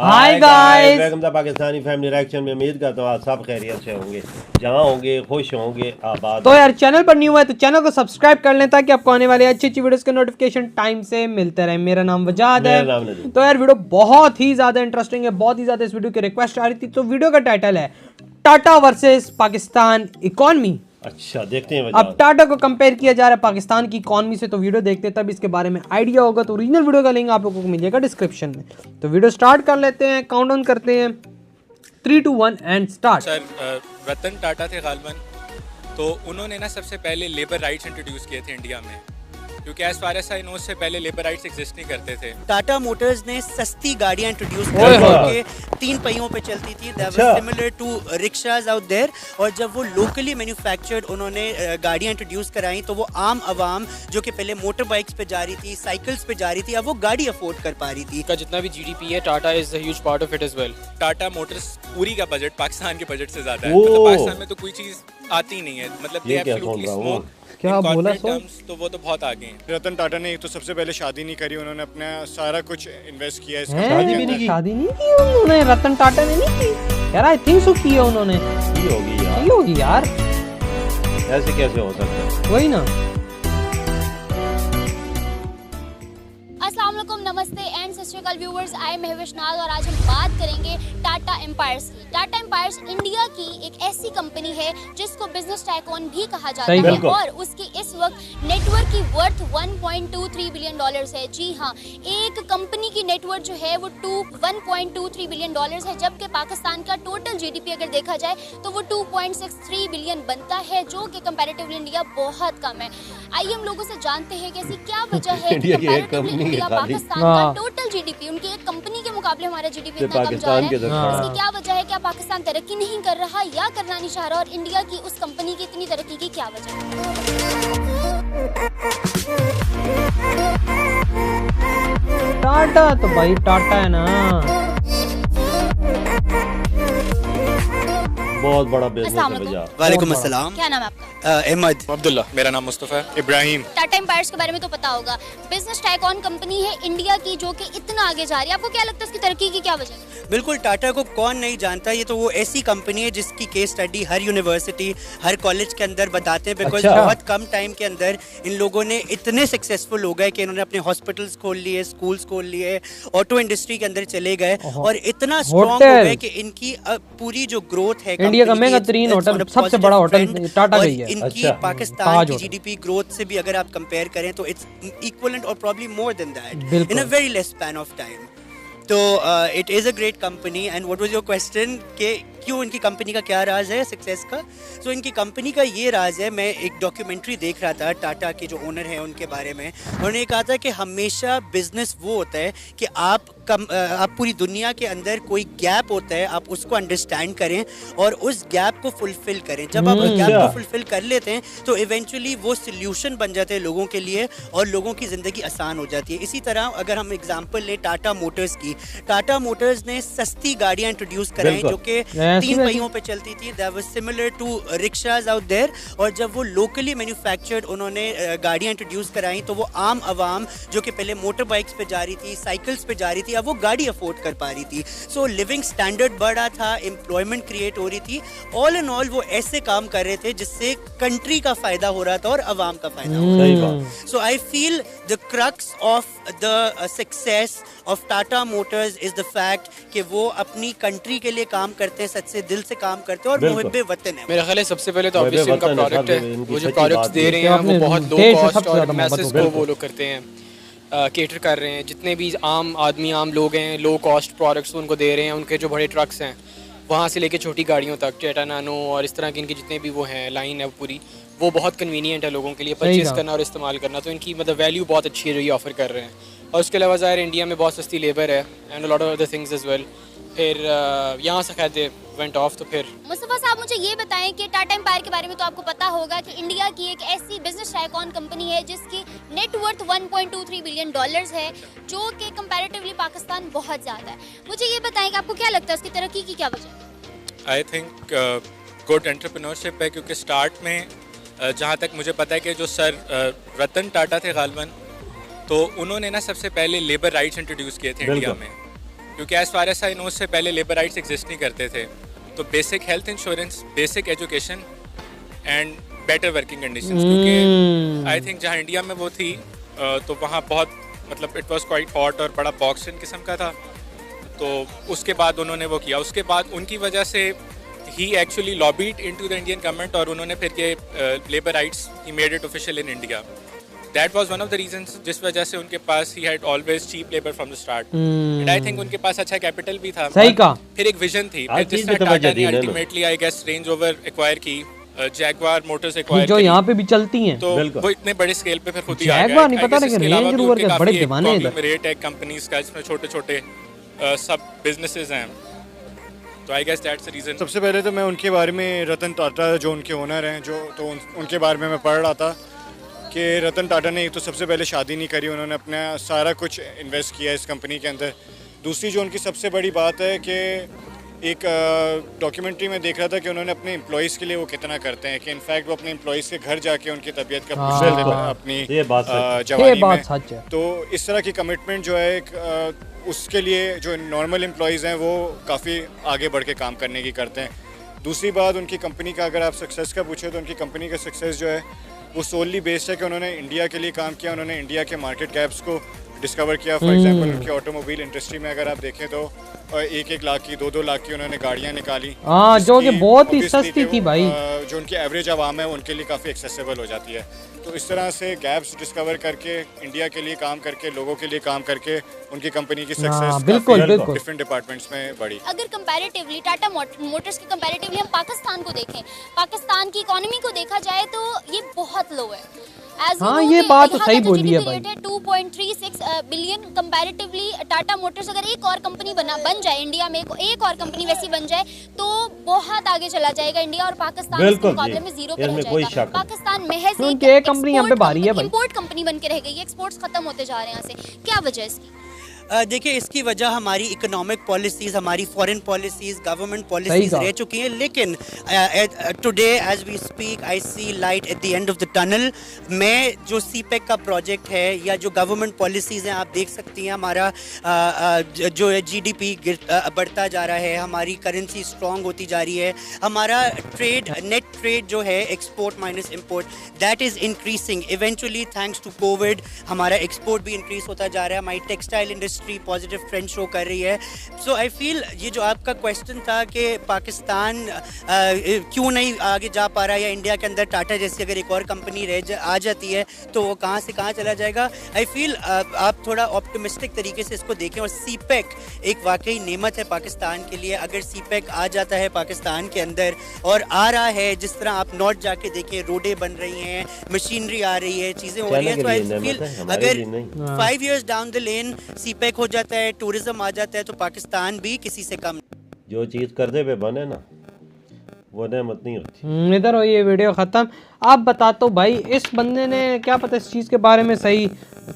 Hi guys, welcome to Pakistani family reaction में। उम्मीद करता हूँ आप सब खैरियत से होंगे, जहाँ होंगे खुश होंगे, आबाद। तो यार चैनल पर न्यू है तो चैनल को सब्सक्राइब कर लें ताकि आपको आने वाली अच्छी अच्छी वीडियोस के नोटिफिकेशन टाइम से मिलते रहे। मेरा नाम वजाद है। मेरा नाम नदीम। तो यार वीडियो बहुत ही ज़्यादा इंटरेस्टिंग है, बहुत ही ज़्यादा इस वीडियो की रिक्वेस्ट आ रही थी। तो वीडियो का टाइटल है टाटा वर्सेस पाकिस्तान इकॉनमी। अच्छा, देखते हैं अब टाटा को कंपेयर किया जा रहा है पाकिस्तान की इकॉनमी से। तो वीडियो देखते हैं, तब इसके बारे में आइडिया होगा। तो ओरिजिनल वीडियो का लिंक आप लोगों को मिलेगा डिस्क्रिप्शन में। तो वीडियो स्टार्ट कर लेते हैं, काउंटडाउन करते हैं, 3, 2, 1 and start. Sir Ratan Tata थे गालिबन, तो उन्होंने ना सबसे पहले लेबर राइट्स इंट्रोड्यूस किए थे इंडिया में, क्योंकि as far as I know उससे पहले लेबर राइट्स एग्जिस्ट नहीं करते थे। टाटा मोटर्स ने सस्ती गाड़ियां इंट्रोड्यूस की जो कि 3 पहियों पे चलती थी। That was similar to rickshaws out there. और जब वो लोकली मैन्युफैक्चर्ड उन्होंने गाड़ियां इंट्रोड्यूस कराई, तो वो आम आवाम जो कि पहले मोटर बाइक्स पे जा रही थी, साइकिल्स पे जा रही थी, अब वो गाड़ी अफोर्ड कर पा रही थी। का जितना भी जीडीपी है, Tata is a huge part of it as well. Tata Motors पूरी का बजट पाकिस्तान के बजट से ज्यादा है। मतलब पाकिस्तान में तो कोई चीज आती ही नहीं है, मतलब ये क्या बोल रहा हूँ? क्या बोला सो? तो वो तो बहुत आगे हैं। रतन टाटा ने तो सबसे पहले शादी नहीं करी, उन्होंने अपना सारा कुछ इन्वेस्ट किया इसमें। शादी नहीं की उन्होंने, रतन टाटा ने नहीं की यार। आई थिंक सो की है उन्होंने। की होगी यार, ऐसे कैसे हो सकता है? वही ना। अस्सलाम वालेकुम, नमस्ते एंड सत श्री अकाल व्यूअर्स। आई एम महविश नाग और आज हम बात करेंगे टाटा एम्पायर्स की। टाटा एम्पायर्स इंडिया की एक ऐसी कंपनी है जिसको बिजनेस टाइकून भी कहा जाता है और उसकी इस वक्त नेटवर्क की वर्थ 1.23 बिलियन डॉलर्स है। जी हाँ, एक कंपनी की नेटवर्थ जो है वो 1.23 बिलियन डॉलर्स है, जबकि पाकिस्तान का टोटल जीडीपी अगर देखा जाए तो वो 2.63 बिलियन बनता है, जो कि कंपैरेटिवली इंडिया बहुत कम है। आइए हम लोगों से जानते हैं कि ऐसी क्या वजह है कि कंपैरेटिवली इंडिया पाकिस्तान का टोटल जीडीपी उनकी एक कंपनी के मुकाबले हमारा जीडीपी इतना कम जा रहा है। इसकी क्या वजह है? क्या पाकिस्तान तरक्की नहीं कर रहा या करना नहीं चाह रहा? और इंडिया की उस कंपनी की इतनी तरक्की की क्या वजह है? टाटा तो भाई टाटा है ना, बहुत बड़ा बिजनेस है भैया। वालेकुम अस्सलाम। क्या नाम है आपका? अहमद। अब्दुल्ला। मेरा नाम मुस्तफा है। इब्राहिम। टाटा एम्पायर्स के बारे में तो पता होगा, बिजनेस टाइकून कंपनी है इंडिया की जो कि इतना आगे जा रही है। आपको क्या लगता है इसकी तरक्की की क्या वजह है? बिल्कुल, टाटा को कौन नहीं जानता। ये तो वो ऐसी कंपनी है जिसकी केस स्टडी हर यूनिवर्सिटी, हर कॉलेज के अंदर बताते हैं, बिकॉज बहुत कम टाइम के अंदर इन लोगों ने इतने सक्सेसफुल हो गए कि इन्होंने अपने हॉस्पिटल्स खोल लिए, स्कूल्स खोल लिए, ऑटो इंडस्ट्री के अंदर चले गए और इतना स्ट्रॉन्ग हो गए कि इनकी पूरी जो ग्रोथ है, इंडिया का महंगा तरीन होटल, सबसे बड़ा होटल टाटा का ही है। इनकी पाकिस्तान की जीडीपी ग्रोथ से भी अगर आप कंपेयर करें तो इट्स इक्विवेलेंट और probably more than that in a very less span of time. तो it is a great company. And what was your question कि क्यों इनकी कंपनी का क्या राज है सक्सेस का? सो इनकी कंपनी का ये राज है, मैं एक डॉक्यूमेंट्री देख रहा था टाटा के जो ओनर हैं उनके बारे में। उन्होंने कहा था कि हमेशा बिजनेस वो होता है कि आप पूरी दुनिया के अंदर कोई गैप होता है, आप उसको अंडरस्टैंड करें और उस गैप को फुलफिल करें। जब आप उस गैप को फुलफिल कर लेते हैं तो इवेंचुअली वो सोल्यूशन बन जाते हैं लोगों के लिए और लोगों की ज़िंदगी आसान हो जाती है। इसी तरह अगर हम एग्जांपल लें टाटा मोटर्स की, टाटा मोटर्स ने सस्ती गाड़ियाँ इंट्रोड्यूस कराई जो कि 3 पहियों पे चलती थी। That was similar to rickshaws out there. और जब वो लोकली मैन्युफैक्चर्ड उन्होंने गाड़ियाँ इंट्रोड्यूस कराई, तो वो आम आवाम जो कि पहले मोटर बाइक्स पे जा रही थी, साइकिल्स पे जा रही थी, अब वो गाड़ी अफोर्ड कर पा रही थी। सो लिविंग स्टैंडर्ड बढ़ा था, एम्प्लॉयमेंट क्रिएट हो रही थी। ऑल इन ऑल वो ऐसे काम कर रहे थे जिससे कंट्री का फायदा हो रहा था और आवाम का फायदा हो रहा था। So I feel the crux of the success of Tata Motors is the fact कि वो अपनी कंट्री के लिए काम करते हैं, सच्चे दिल से काम करते हैं और मुहिब्बे वतन है। मेरा ख्याल है सबसे पहले तो ऑब्वियसली उनका प्रोडक्ट है। वो जो प्रोडक्ट्स दे रहे हैं वो बहुत लो कॉस्ट और मैसेज को वो लोग करते हैं, केटर कर रहे हैं। जितने भी आम आदमी, आम लोग हैं, लो कॉस्ट प्रोडक्ट्स उनको दे रहे हैं। उनके जो बड़े ट्रक्स हैं वहाँ से लेके छोटी गाड़ियों तक, टाटा नैनो और इस तरह की इनकी जितने भी वो हैं लाइन है पूरी, वो बहुत कन्वीनियंट है लोगों के लिए परचेज़ करना और इस्तेमाल करना। तो इनकी मतलब वैल्यू बहुत अच्छी है जो ये ऑफ़र कर रहे हैं। और उसके अलावा ज़ाहिर इंडिया में बहुत सस्ती लेबर है and lot of other things as well. फिर यहाँ से खैर वेंट ऑफ। तो फिर मुस्तफा साहब मुझे ये बताएं कि टाटा एम्पायर के बारे में तो आपको पता होगा कि इंडिया की एक ऐसी बिजनेस टाइकून कंपनी है जिसकी नेटवर्थ 1.23 बिलियन डॉलर्स है, जो कि कंपैरेटिवली पाकिस्तान बहुत ज़्यादा है। मुझे ये बताएं कि आपको क्या लगता है उसकी तरक्की की क्या वजह है? आई थिंक गुड एंटरप्रेन्योरशिप है, क्योंकि स्टार्ट में जहाँ तक मुझे पता है कि जो सर रतन टाटा थे गालिबन, तो उन्होंने ना सबसे पहले लेबर राइट्स इंट्रोड्यूस किए थे इंडिया में, क्योंकि as far as I know उससे पहले लेबर राइट्स एग्जिस्ट नहीं करते थे। तो basic health insurance, basic education and better working conditions, क्योंकि आई थिंक जहाँ इंडिया में वो थी तो वहाँ बहुत मतलब इट वाज क्वाइट हॉट और बड़ा बॉक्सन किस्म का था। तो उसके बाद उन्होंने वो किया, उसके बाद उनकी वजह से ही actually lobbied into the Indian government और उन्होंने फिर ये लेबर राइट्स ही made it official in India. That was one of the reasons जिस वजह से उनके पास ही had always cheap labour from the start and I think उनके पास अच्छा कैपिटल भी था। सही कहा। फिर एक विजन थी, जिस तरह टाटा ने ultimately I guess Range Rover acquire की, जैगवार मोटर्स एक्वायर जो यहाँ पे भी चलती हैं, तो वो इतने बड़े स्केल पे फिर खुद ही आ गया। जैगवार नहीं पता लेकिन रेंज रोवर के बड़े दीवाने हैं इधर। रेट टेक कंपनीज का जिसमें छोटे-छोटे सब बिजनेसेस हैं, तो I guess that's the reason. सबसे पहले तो मैं उनके बारे में, रतन टाटा जो उनके ओनर हैं, जो तो उनके बारे में मैं पढ़ रहा था कि रतन टाटा ने एक तो सबसे पहले शादी नहीं करी, उन्होंने अपना सारा कुछ इन्वेस्ट किया इस कंपनी के अंदर। दूसरी जो उनकी सबसे बड़ी बात है कि एक डॉक्यूमेंट्री में देख रहा था कि उन्होंने अपने एम्प्लॉयज़ के लिए वो कितना करते हैं, कि इनफैक्ट वो अपने एम्प्लॉयज़ के घर जाके उनकी तबीयत का पूछते थे अपनी जवानी में। तो इस तरह की कमिटमेंट जो है एक उसके लिए जो नॉर्मल एम्प्लॉयज़ हैं वो काफ़ी आगे बढ़ के काम करने की करते हैं। दूसरी बात उनकी कंपनी का, अगर आप सक्सेस का पूछे तो उनकी कंपनी का सक्सेस जो है वो सोलली बेस्ड है कि उन्होंने इंडिया के लिए काम किया, उन्होंने इंडिया के मार्केट गैप्स को डिस्कवर किया। फॉर एग्जांपल उनकी ऑटोमोबाइल इंडस्ट्री में अगर आप देखें तो 1-1 लाख की, 2-2 लाख की उन्होंने गाड़ियाँ निकाली, जो कि बहुत ही सस्ती थी भाई, जो उनकी एवरेज आवाम है उनके लिए काफ़ी एक्सेसिबल हो जाती है। तो इस तरह से गैप्स डिस्कवर करके, इंडिया के लिए काम करके, लोगों के लिए काम करके उनकी कंपनी की सक्सेस बिल्कुल डिफरेंट डिपार्टमेंट्स में बढ़ी। अगर कंपैरेटिवली टाटा मोटर्स के कंपैरेटिवली हम पाकिस्तान को देखें, पाकिस्तान की इकोनॉमी को देखा जाए तो ये बहुत लो है। हाँ, ये बात तो सही बोली है भाई। 2.36 बिलियन कंपैरेटिवली टाटा मोटर्स अगर एक और कंपनी बन जाए इंडिया में, एक और कंपनी वैसी बन जाए तो बहुत आगे चला जाएगा इंडिया, और पाकिस्तान के मुकाबले में जीरो पे रह जाएगा। पाकिस्तान महज एक कंपनी यहाँ पे भारी है भाई, इंपोर्ट कंपनी बन के रह गई है, एक्सपोर्ट्स खत्म होते जा रहे हैं यहाँ से। क्या वजह है इसकी? देखिए, इसकी वजह हमारी इकोनॉमिक पॉलिसीज़, हमारी फॉरेन पॉलिसीज़, गवर्नमेंट पॉलिसीज़ रह चुकी हैं। लेकिन today as we speak I see light at the end of the tunnel. मैं जो सीपेक का प्रोजेक्ट है या जो गवर्नमेंट पॉलिसीज़ हैं, आप देख सकती हैं हमारा जो है जीडीपी बढ़ता जा रहा है, हमारी करेंसी स्ट्रॉन्ग होती जा रही है, हमारा ट्रेड, नेट ट्रेड जो है export minus import, that is increasing. Eventually thanks to Covid हमारा एक्सपोर्ट भी इंक्रीज होता जा रहा है, हमारी textile industry positive trend show कर रही है। सो आई फील ये जो आपका क्वेश्चन था कि पाकिस्तान क्यों नहीं आगे जा पा रहा है, या इंडिया के अंदर टाटा जैसी अगर एक और कंपनी आ जाती है तो वो कहाँ से कहाँ चला जाएगा, आई फील आप थोड़ा ऑप्टिमिस्टिक तरीके से इसको देखें। और सीपेक एक वाकई नेमत है पाकिस्तान के लिए। अगर सीपेक आ जाता है पाकिस्तान के अंदर, और आ रहा है, जिस तरह आप नॉर्थ जाके देखें, रोडें बन रही हैं, मशीनरी आ रही है, चीज़ें हो रही हैं, तो आई फील अगर 5 years down the lane CPEC हो जाता है, टूरिज्म आ जाता है, तो पाकिस्तान भी किसी से कम। जो चीज़ कर्जे पे बने ना वो नेमत नहीं होती। इधर हो ये वीडियो ख़त्म। आप बता तो भाई, इस बंदे ने क्या पता इस चीज़ के बारे में सही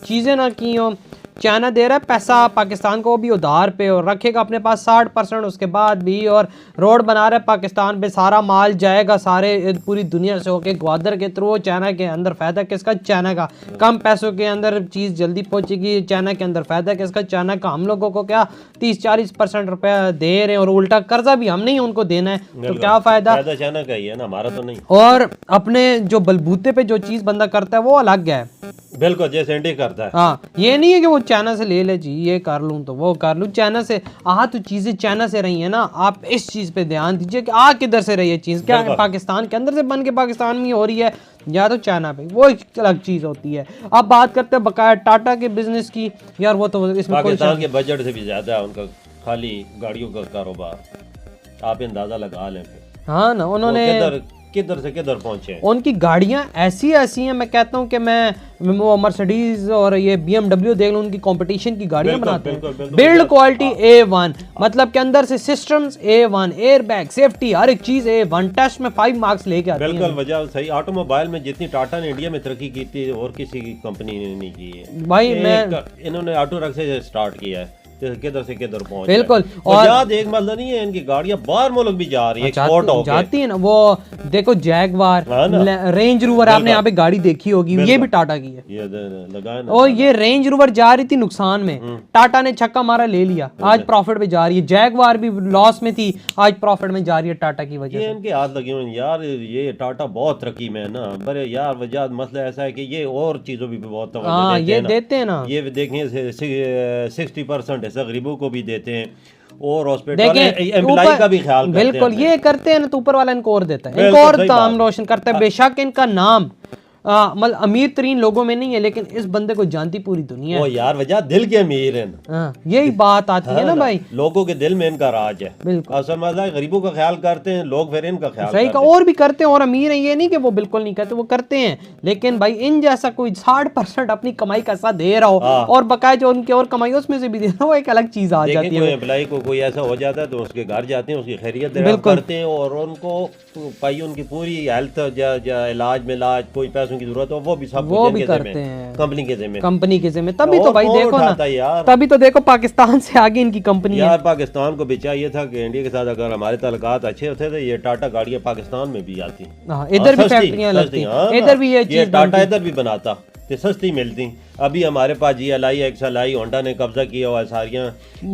चीज़ें ना की हो। चाइना दे रहा है पैसा पाकिस्तान को भी उधार पे, और रखेगा अपने पास 60% उसके बाद भी, और रोड बना रहा है पाकिस्तान पे, सारा माल जाएगा सारे पूरी दुनिया से होके ग्वादर के थ्रू। चाइना के अंदर फ़ायदा किसका? चाइना का। कम पैसों के अंदर चीज़ जल्दी पहुंचेगी, चाइना के अंदर फ़ायदा किसका? चाइना का। हम लोगों को क्या 30-40% रुपया दे रहे हैं, और उल्टा कर्जा भी हम नहीं उनको देना है, तो क्या फ़ायदा? चाइना का ही है ना, हमारा तो नहीं। और अपने जो बलबूते पे जो चीज़ बंदा करता है वो अलग है, बिल्कुल जैसे इंडिया करता है। हाँ, ये नहीं है कि वो चाइना से ले ले जी, ये कर लूँ तो वो कर लूँ। चाइना से तो चीज़ें चाइना से रही है ना। आप इस चीज़ पे ध्यान दीजिए कि किधर से रही है चीज़, क्या पाकिस्तान के अंदर से बन के पाकिस्तान में हो रही है, या तो चाइना पे, वो एक अलग चीज़ होती है। अब बात करते हैं बकाया टाटा के बिजनेस की, यार वो तो इसमें पाकिस्तान के बजट से भी ज़्यादा उनका खाली गाड़ियों का कारोबार, आप अंदाज़ा लगा लें फिर। हाँ ना, उन्होंने किधर से किधर पहुंचे। उनकी गाड़ियां ऐसी हैं, मैं कहता हूं कि मैं वो मर्सिडीज और ये BMW देख लूं, उनकी कंपटीशन की गाड़ियां बनाते हैं। बिल्ड क्वालिटी A1, मतलब के अंदर से systems A1, air bag, safety, हर एक चीज A1, टेस्ट में 5 मार्क्स लेके आती है। बिल्कुल वजह सही। ऑटोमोबाइल में जितनी टाटा ने इंडिया में तरक्की की थी और किसी कंपनी ने नहीं की है भाई। इन्होंने ऑटो रिक्शा से स्टार्ट किया है, किधर से किधर पहुंच बिल्कुल। और याद एक मतलब नहीं है, इनकी गाड़ियां बाहर मुल्क भी जा रही है, एक्सपोर्ट हो जाती है ना। वो देखो जैगवार, रेंज रोवर, आपने यहाँ पे गाड़ी देखी होगी, ये भी टाटा की है, ये लगा ना। और ये रेंज रोवर जा रही थी नुकसान में, टाटा ने छक्का मारा, ले लिया, आज प्रॉफिट में जा रही है। जैगवार भी लॉस में थी, आज प्रॉफिट में जा रही है टाटा की वजह से। इनके हाथ लगे हुए यार, ये टाटा बहुत तरक्की में है ना। बड़े यार वजह मसला ऐसा है कि ये और चीजों भी बहुत तवज्जो देते हैं ना। ये देखें 60% ऐसा गरीबों को भी देते हैं, और हॉस्पिटल एम्प्लॉय का भी ख्याल करते हैं। बिल्कुल, ये करते हैं ना तो ऊपर वाला इनको और देता है, इनको और नाम रोशन करता है। बेशक इनका नाम मतलब अमीर तरीन लोगों में नहीं है, लेकिन इस बंदे को जानती पूरी दुनिया है। यार वजह दिल के अमीर हैं ना, यही बात आती है ना भाई, लोगों के दिल में इनका राज है। बिल्कुल, असल मसला गरीबों का ख्याल करते हैं लोग, फिर इनका ख्याल सही का और भी करते हैं, और अमीर है ये नहीं कि वो बिल्कुल नहीं करते, वो करते हैं। लेकिन भाई इन जैसा कोई 60% अपनी कमाई का साथ दे रहा हो और बकाया जो उनके और कमाई उसमें से भी दे रहा हो, एक अलग चीज आ जाती है। एम्प्लॉय को कोई ऐसा हो जाता है तो उसके घर जाते हैं, उसकी खैरियत करते हैं, और उनको भाई उनकी पूरी हेल्थ इलाज में कोई पैसों की जरूरत हो वो भी करते हैं, कंपनी के जिम्मे। तभी तो भाई देखो ना, तभी तो देखो पाकिस्तान से आगे इनकी कंपनी यार। पाकिस्तान को भी चाहिए था कि इंडिया के साथ अगर हमारे ताल्लुकात अच्छे होते तो ये टाटा गाड़ियां पाकिस्तान में भी आती, इधर भी फैक्ट्रियां लगती, इधर भी ये चीज टाटा इधर भी बनाता तो सस्ती मिलती। अभी हमारे पास GLI, XLI, होंडा ने कब्जा किया हुआ है सारियां,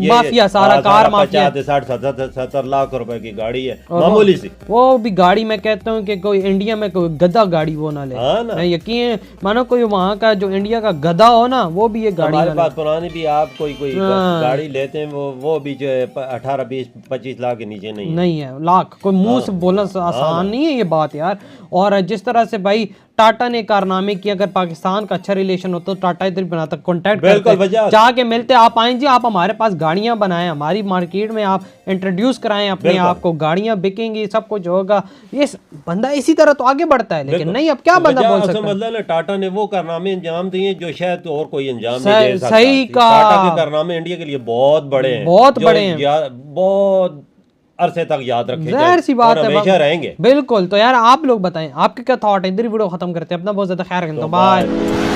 माफिया, सारा कार माफिया। 60-70 लाख रुपए की गाड़ी है, मामूली सी। वो भी गाड़ी मैं कहता हूँ कि कोई इंडिया में कोई गधा गाड़ी वो ना ले, मैं यकीन मानो कोई वहाँ का जो इंडिया का गधा हो ना, वो भी ये गाड़ी हमारे पास पुरानी भी आप कोई गाड़ी लेते हैं वो भी जो 18, 20, 25 लाख के नीचे नहीं है। लाख कोई मुंह से बोलना आसान नहीं है ये बात यार। और जिस तरह से भाई टाटा ने कारनामे किए, अगर पाकिस्तान का अच्छा रिलेशन होता तो टाटा इधर बनाता, कॉन्टैक्ट करते, जाके मिलते, आप आएंगे, आप हमारे पास गाड़ियां बनाएं, हमारी मार्केट में आप इंट्रोड्यूस कराएं अपने आप को, गाड़ियां बिकेंगी, सब कुछ होगा। ये बंदा इसी तरह तो आगे बढ़ता है, लेकिन नहीं, अब क्या बंदा बोल सकता है। मतलब टाटा ने वो कारनामे अंजाम दिए जो शायद और कोई अंजाम नहीं दे सकता। सही का, टाटा के कारनामे इंडिया के लिए बहुत बड़े हैं, बहुत बड़े हैं, बहुत अरसे तक याद रखें, ज़ाहिर सी बात है, हमेशा रहेंगे। बिल्कुल। तो यार आप लोग बताएं आपके क्या थॉट है, इधर वीडियो खत्म करते हैं, अपना बहुत ज्यादा ख्याल रखें, तो बाय।